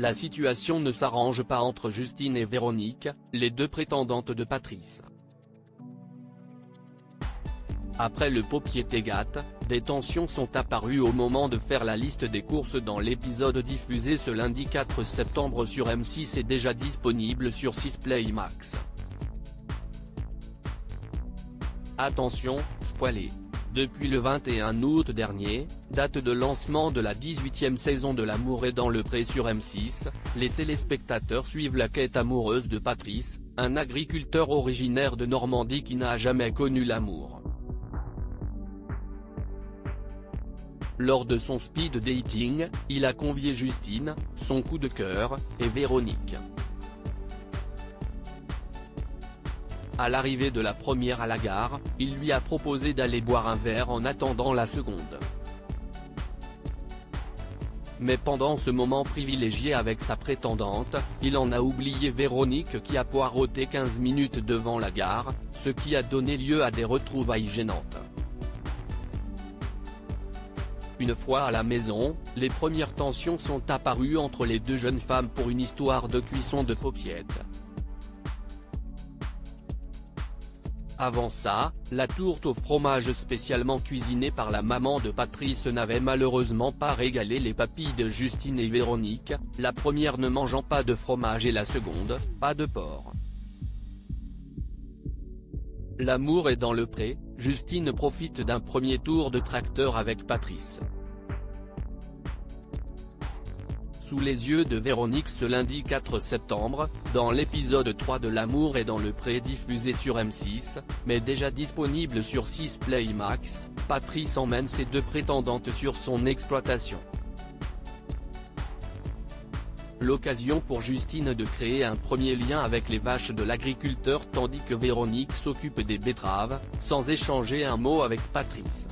La situation ne s'arrange pas entre Justine et Véronique, les deux prétendantes de Patrice. Après le Popier-Tégat, des tensions sont apparues au moment de faire la liste des courses dans l'épisode diffusé ce lundi 4 septembre sur M6 et déjà disponible sur 6play Max. Attention, spoilé. Depuis le 21 août dernier, date de lancement de la 18e saison de L'amour est dans le pré sur M6, les téléspectateurs suivent la quête amoureuse de Patrice, un agriculteur originaire de Normandie qui n'a jamais connu l'amour. Lors de son speed dating, il a convié Justine, son coup de cœur, et Véronique. À l'arrivée de la première à la gare, il lui a proposé d'aller boire un verre en attendant la seconde. Mais pendant ce moment privilégié avec sa prétendante, il en a oublié Véronique qui a poireauté 15 minutes devant la gare, ce qui a donné lieu à des retrouvailles gênantes. Une fois à la maison, les premières tensions sont apparues entre les deux jeunes femmes pour une histoire de cuisson de paupiettes. Avant ça, la tourte au fromage spécialement cuisinée par la maman de Patrice n'avait malheureusement pas régalé les papilles de Justine et Véronique, la première ne mangeant pas de fromage et la seconde, pas de porc. L'amour est dans le pré, Justine profite d'un premier tour de tracteur avec Patrice. Sous les yeux de Véronique ce lundi 4 septembre, dans l'épisode 3 de L'amour est dans le pré diffusé sur M6, mais déjà disponible sur 6play Max, Patrice emmène ses deux prétendantes sur son exploitation. L'occasion pour Justine de créer un premier lien avec les vaches de l'agriculteur tandis que Véronique s'occupe des betteraves, sans échanger un mot avec Patrice.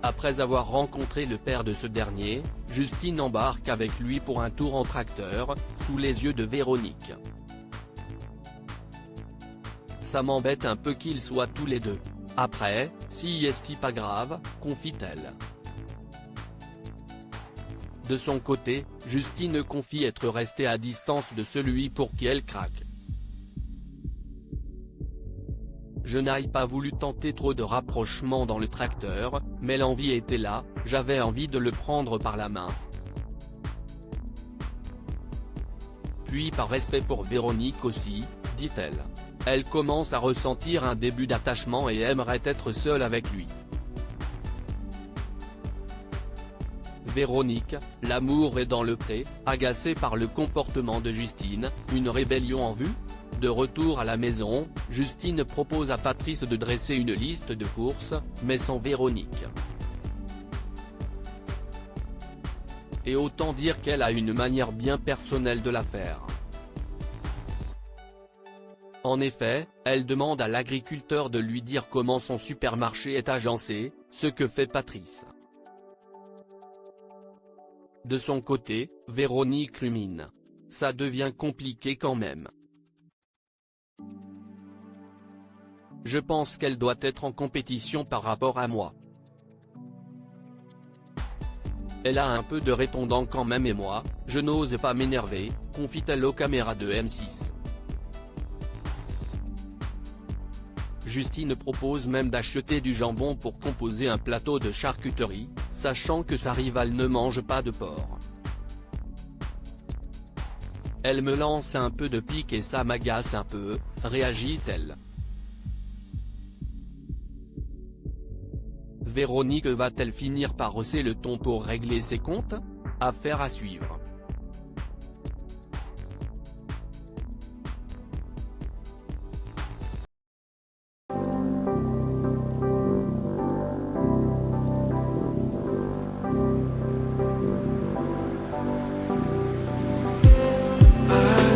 Après avoir rencontré le père de ce dernier, Justine embarque avec lui pour un tour en tracteur, sous les yeux de Véronique. Ça m'embête un peu qu'ils soient tous les deux. Après, si est-ce pas grave, confie-t-elle. De son côté, Justine confie être restée à distance de celui pour qui elle craque. Je n'ai pas voulu tenter trop de rapprochement dans le tracteur, mais l'envie était là, j'avais envie de le prendre par la main. Puis par respect pour Véronique aussi, dit-elle. Elle commence à ressentir un début d'attachement et aimerait être seule avec lui. Véronique, l'amour est dans le pré, agacée par le comportement de Justine, une rébellion en vue ? De retour à la maison, Justine propose à Patrice de dresser une liste de courses, mais sans Véronique. Et autant dire qu'elle a une manière bien personnelle de la faire. En effet, elle demande à l'agriculteur de lui dire comment son supermarché est agencé, ce que fait Patrice. De son côté, Véronique rumine. Ça devient compliqué quand même. Je pense qu'elle doit être en compétition par rapport à moi. Elle a un peu de répondant quand même et moi, je n'ose pas m'énerver, confie-t-elle aux caméras de M6. Justine propose même d'acheter du jambon pour composer un plateau de charcuterie, sachant que sa rivale ne mange pas de porc. Elle me lance un peu de pique et ça m'agace un peu, réagit-elle. Véronique va-t-elle finir par hausser le ton pour régler ses comptes ? Affaire à suivre.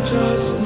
Just